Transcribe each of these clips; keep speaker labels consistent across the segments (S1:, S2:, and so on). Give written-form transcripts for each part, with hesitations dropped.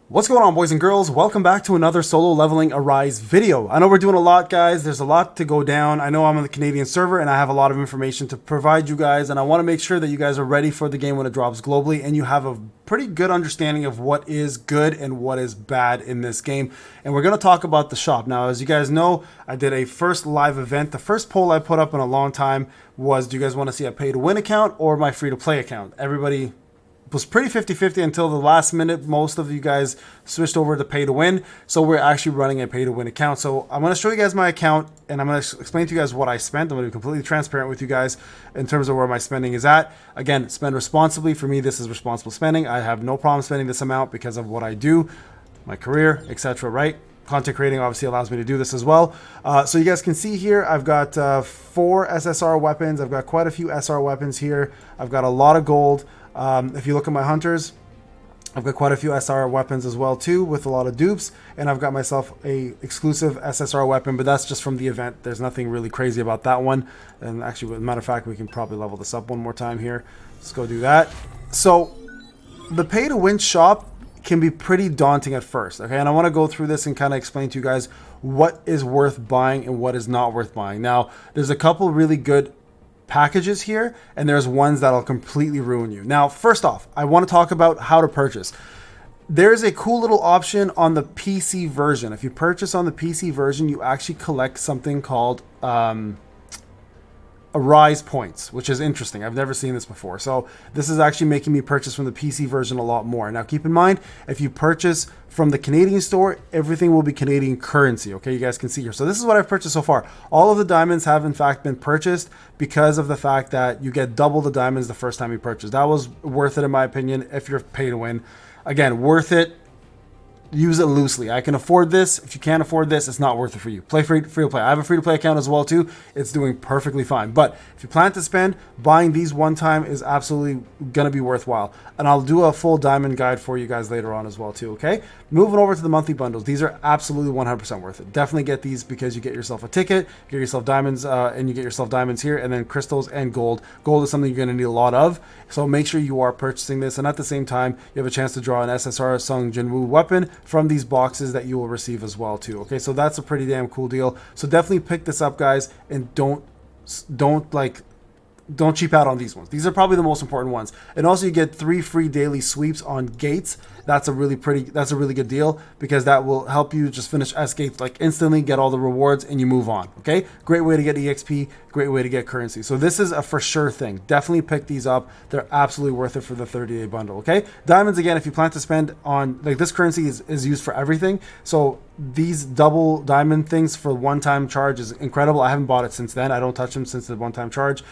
S1: What's going on, boys and girls? Welcome back to another Solo Leveling Arise video. I know we're doing a lot, guys. There's a lot to go down. I know I'm on the Canadian server and I have a lot of information to provide you guys, and I want to make sure that you guys are ready for the game when it drops globally and you have a pretty good understanding of what is good and what is bad in this game. And we're going to talk about the shop. Now, as you guys know, I did a first live event. The first poll I put up in a long time was, do you guys want to see a pay-to-win account or my free-to-play account? Everybody was pretty 50-50 until the last minute. Most of you guys switched over to pay to win, so we're actually running a pay to win account. So I'm going to show you guys my account and I'm going to explain to you guys what I spent. I'm going to be completely transparent with you guys in terms of where my spending is at. Again, spend responsibly. For me, this is responsible spending. I have no problem spending this amount because of what I do, my career, etc. Right? Content creating obviously allows me to do this as well. So you guys can see here, I've got 4 SSR weapons. I've got quite a few SR weapons here. I've got a lot of gold. If you look at my hunters, I've got quite a few SR weapons as well too, with a lot of dupes, and I've got myself a exclusive SSR weapon, but that's just from the event. There's nothing really crazy about that one. And actually, as a matter of fact, we can probably level this up one more time here. Let's go do that. So the pay to win shop can be pretty daunting at first, okay? And I want to go through this and kind of explain to you guys what is worth buying and what is not worth buying. Now, there's a couple really good packages here, and there's ones that'll completely ruin you. Now, first off, I want to talk about how to purchase. There's a cool little option on the PC version. If you purchase on the PC version, you actually collect something called Arise points, which is interesting. I've never seen this before. So this is actually making me purchase from the PC version a lot more. Now keep in mind, if you purchase from the Canadian store, everything will be Canadian currency. Okay, you guys can see here. So this is what I've purchased so far. All of the diamonds have in fact been purchased because of the fact that you get double the diamonds the first time you purchase. That was worth it in my opinion if you're pay to win. Again, worth it. Use it loosely. I can afford this. If you can't afford this, it's not worth it for you. Play free to play. I have a free to play account as well too. It's doing perfectly fine. But if you plan to spend, buying these one time is absolutely gonna be worthwhile. And I'll do a full diamond guide for you guys later on as well too. Okay. Moving over to the monthly bundles. These are absolutely 100% worth it. Definitely get these because you get yourself a ticket, get yourself diamonds, and you get yourself diamonds here, and then crystals and gold. Gold is something you're gonna need a lot of. So make sure you are purchasing this, and at the same time, you have a chance to draw an SSR Sung Jinwoo weapon from these boxes that you will receive as well too. Okay, so that's a pretty damn cool deal. So definitely pick this up, guys, and don't cheap out on these ones. These are probably the most important ones. And also you get 3 free daily sweeps on gates. That's a really good deal because that will help you just finish S gates like instantly, get all the rewards, and you move on. Okay, great way to get EXP, great way to get currency. So this is a for sure thing. Definitely pick these up. They're absolutely worth it for the 30-day bundle. Okay, diamonds, again, if you plan to spend on, like, this currency is used for everything. So these double diamond things for one-time charge is incredible. I haven't bought it since then. I don't touch them since the one-time charge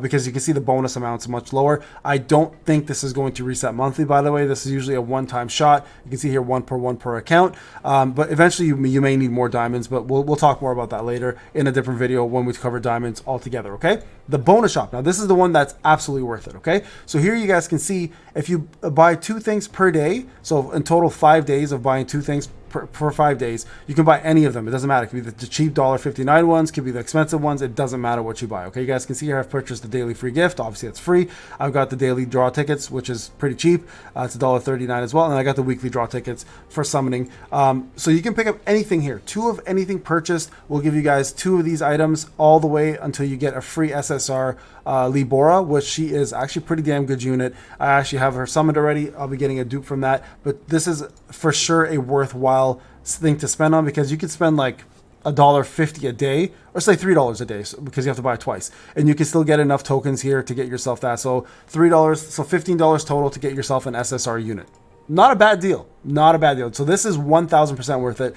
S1: because you can see the bonus amounts much lower. I don't think this is going to reset monthly, by the way. This is usually a one-time shot. You can see here one per account, but eventually you may need more diamonds, but we'll talk more about that later in a different video when we cover diamonds altogether. Okay, the bonus shop. Now this is the one that's absolutely worth it. Okay, so here you guys can see if you buy 2 things per day, so in total 5 days of buying 2 things for 5 days, you can buy any of them. It doesn't matter. It could be the cheap $1.59 ones, could be the expensive ones. It doesn't matter what you buy. Okay, you guys can see here I've purchased the daily free gift. Obviously it's free. I've got the daily draw tickets, which is pretty cheap. It's $1.39 as well, and I got the weekly draw tickets for summoning. So you can pick up anything here. 2 of anything purchased will give you guys 2 of these items all the way until you get a free SSR Libora, which she is actually pretty damn good unit. I actually have her summoned already. I'll be getting a dupe from that, but this is for sure a worthwhile thing to spend on because you could spend like $1.50 a day, or say $3 a day, because you have to buy it twice, and you can still get enough tokens here to get yourself that. So $3, so $15 total to get yourself an SSR unit. Not a bad deal. Not a bad deal. So this is 1000% worth it.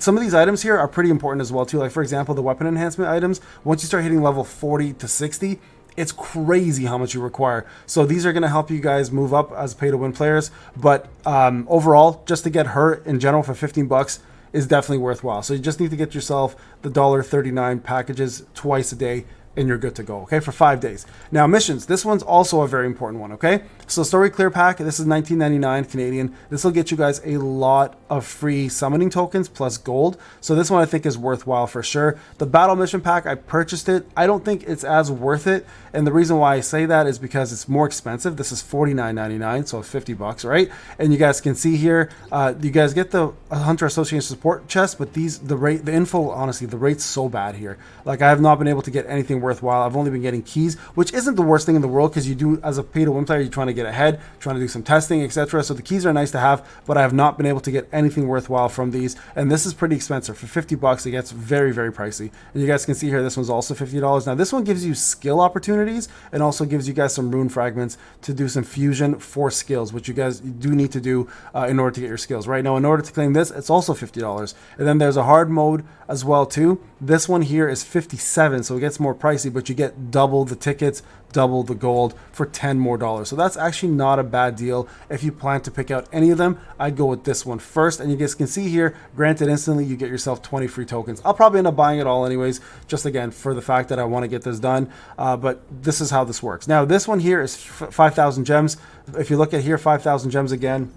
S1: Some of these items here are pretty important as well too. Like for example, the weapon enhancement items. Once you start hitting level 40 to 60, it's crazy how much you require. So these are going to help you guys move up as pay to win players. But overall, just to get her in general for 15 bucks is definitely worthwhile. So you just need to get yourself the $1.39 packages twice a day. and you're good to go, okay, for 5 days. Now, missions, this one's also a very important one, okay? So story clear pack, this is 19.99 Canadian. This will get you guys a lot of free summoning tokens plus gold. So this one I think is worthwhile for sure. The battle mission pack, I purchased it. I don't think it's as worth it. And the reason why I say that is because it's more expensive. This is $49.99, so 50 bucks, right? And you guys can see here, you guys get the Hunter Association support chest, but the info, honestly, the rate's so bad here. Like, I have not been able to get anything worthwhile. I've only been getting keys, which isn't the worst thing in the world, because you do, as a pay to win player, you're trying to get ahead, trying to do some testing, etc. So the keys are nice to have, but I have not been able to get anything worthwhile from these. And this is pretty expensive. For 50 bucks, it gets very, very pricey. And you guys can see here, this one's also $50. Now, this one gives you skill opportunities and also gives you guys some rune fragments to do some fusion for skills, which you guys do need to do in order to get your skills. Right now, in order to claim this, it's also $50. And then there's a hard mode as well too. This one here is 57, so it gets more pricey, but you get double the tickets, double the gold for $10 more. So that's actually not a bad deal. If you plan to pick out any of them, I'd go with this one first. And you guys can see here, granted, instantly you get yourself 20 free tokens. I'll probably end up buying it all anyways, just again for the fact that I want to get this done. But this is how this works. Now this one here is 5,000 gems. If you look at here, 5,000 gems again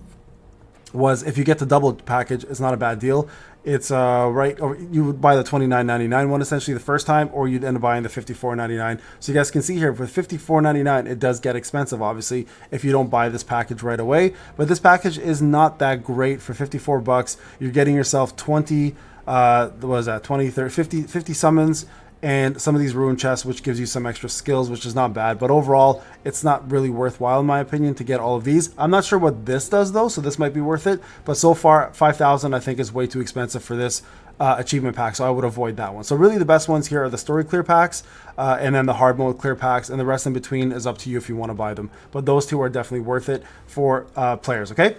S1: was, if you get the double package, it's not a bad deal. It's right, or you would buy the $29.99 one essentially the first time, or you'd end up buying the $54.99. So you guys can see here, with $54.99, it does get expensive, obviously, if you don't buy this package right away. But this package is not that great. For 54 bucks, you're getting yourself 20, what was that, 20, 30, 50 summons, and some of these rune chests, which gives you some extra skills, which is not bad. But overall, it's not really worthwhile in my opinion to get all of these. I'm not sure what this does though, so this might be worth it. But so far, 5,000 I think is way too expensive for this achievement pack, so I would avoid that one. So really the best ones here are the story clear packs, and then the hard mode clear packs, and the rest in between is up to you if you want to buy them. But those two are definitely worth it for players, okay?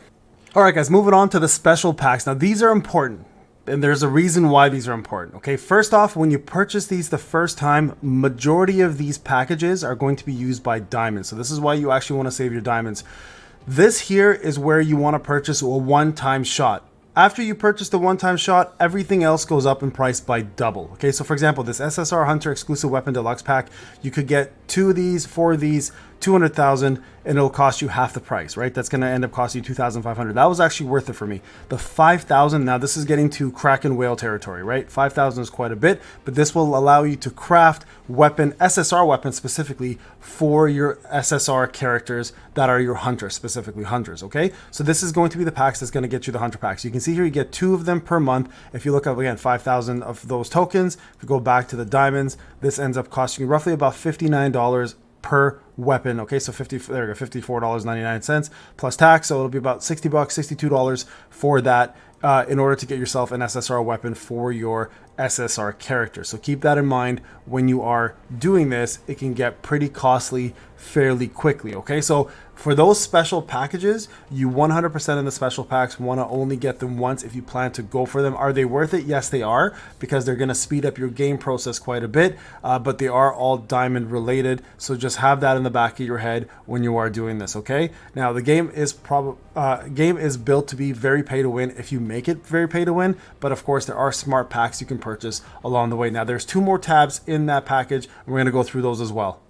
S1: All right, guys, moving on to the special packs. Now these are important, and there's a reason why these are important. Okay, first off, when you purchase these the first time, majority of these packages are going to be used by diamonds. So this is why you actually want to save your diamonds. This here is where you want to purchase a one-time shot. After you purchase the one-time shot, everything else goes up in price by double. Okay, so for example, this SSR Hunter Exclusive Weapon Deluxe Pack, you could get 2 of these, 4 of these, 200,000, and it'll cost you half the price, right? That's going to end up costing you 2,500. That was actually worth it for me. The 5,000, now this is getting to Kraken whale territory, right? 5,000 is quite a bit, but this will allow you to craft weapon, SSR weapons specifically for your SSR characters that are your hunters, specifically hunters, okay? So this is going to be the packs that's going to get you the hunter packs. You can see here you get 2 of them per month. If you look up again, 5,000 of those tokens, if you go back to the diamonds, this ends up costing you roughly about $59 per weapon. Okay, so there we go, $54.99 plus tax, so it'll be about 60 bucks, $62 for that in order to get yourself an SSR weapon for your SSR character. So keep that in mind when you are doing this. It can get pretty costly fairly quickly. Okay, so for those special packages, you 100% in the special packs want to only get them once if you plan to go for them. Are they worth it? Yes, they are, because they're going to speed up your game process quite a bit, but they are all diamond related. So just have that in the back of your head when you are doing this. Okay, now the game is built to be very pay to win if you make it very pay to win, but of course there are smart packs you can purchase along the way. Now there's 2 more tabs in that package, and we're going to go through those as well.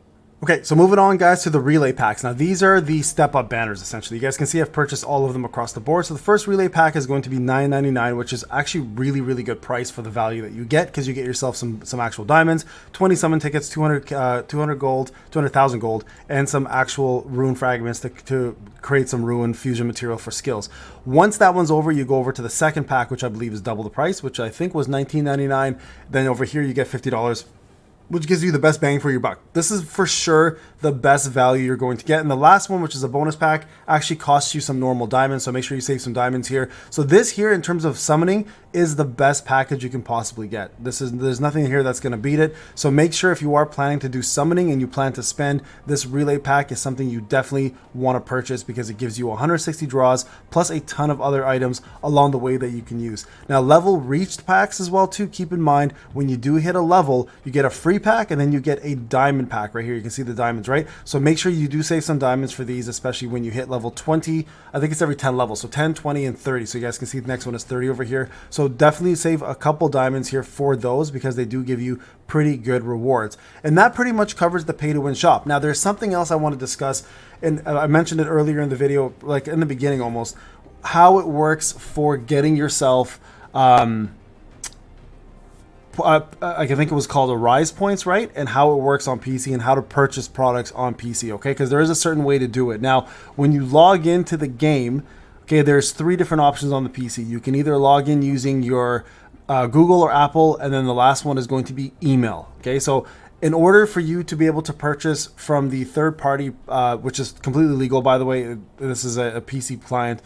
S1: Okay, so moving on, guys, to the relay packs. Now, these are the step-up banners, essentially. You guys can see I've purchased all of them across the board. So the first relay pack is going to be $9.99, which is actually really, really good price for the value that you get, because you get yourself some actual diamonds, 20 summon tickets, 200 gold, 200,000 gold, and some actual rune fragments to create some rune fusion material for skills. Once that one's over, you go over to the second pack, which I believe is double the price, which I think was $19.99. Then over here, you get $50, which gives you the best bang for your buck. This is for sure the best value you're going to get. And the last one, which is a bonus pack, actually costs you some normal diamonds, so make sure you save some diamonds here. So this here, in terms of summoning, is the best package you can possibly get. There's nothing here that's going to beat it. So make sure if you are planning to do summoning and you plan to spend, this relay pack is something you definitely want to purchase, because it gives you 160 draws plus a ton of other items along the way that you can use. Now, level reached packs as well too. Keep in mind, when you do hit a level, you get a free free pack, and then you get a diamond pack right here. You can see the diamonds, right? So make sure you do save some diamonds for these, especially when you hit level 20. I think it's every 10 levels, so 10, 20, and 30. So you guys can see the next one is 30 over here. So definitely save a couple diamonds here for those, because they do give you pretty good rewards. And that pretty much covers the pay to win shop. Now there's something else I want to discuss, and I mentioned it earlier in the video, like in the beginning almost, how it works for getting yourself I think it was called Arise points, right? And how it works on PC and how to purchase products on PC, okay? Because there is a certain way to do it. Now, when you log into the game, okay, there's 3 different options on the PC. You can either log in using your Google or Apple, and then the last one is going to be email, okay? So in order for you to be able to purchase from the third party, which is completely legal, by the way, this is a PC client,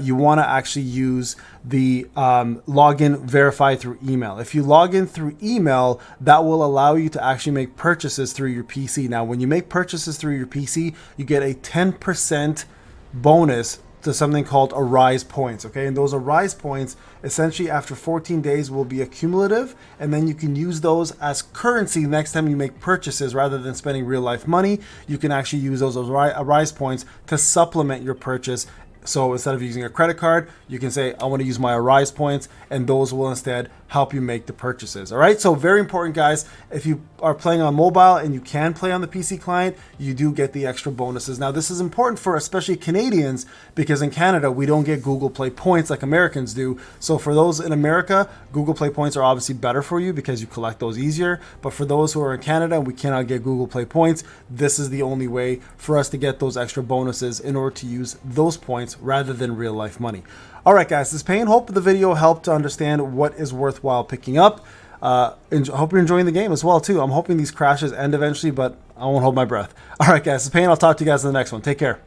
S1: you want to actually use the login verify through email. If you log in through email, that will allow you to actually make purchases through your PC. Now, when you make purchases through your PC, you get a 10% bonus to something called Arise points, okay? And those Arise points, essentially after 14 days, will be accumulative, and then you can use those as currency next time you make purchases. Rather than spending real life money, you can actually use those Arise points to supplement your purchase. So instead of using a credit card, you can say, I want to use my Arise points, and those will instead help you make the purchases. All right, so very important, guys. If you are playing on mobile and you can play on the PC client, you do get the extra bonuses. Now, this is important for especially Canadians, because in Canada, we don't get Google Play points like Americans do. So for those in America, Google Play points are obviously better for you because you collect those easier. But for those who are in Canada and we cannot get Google Play points, this is the only way for us to get those extra bonuses in order to use those points rather than real life money. All right, guys, this is Payne. Hope the video helped to understand what is worthwhile picking up. Hope you're enjoying the game as well, too. I'm hoping these crashes end eventually, but I won't hold my breath. All right, guys, this is Payne. I'll talk to you guys in the next one. Take care.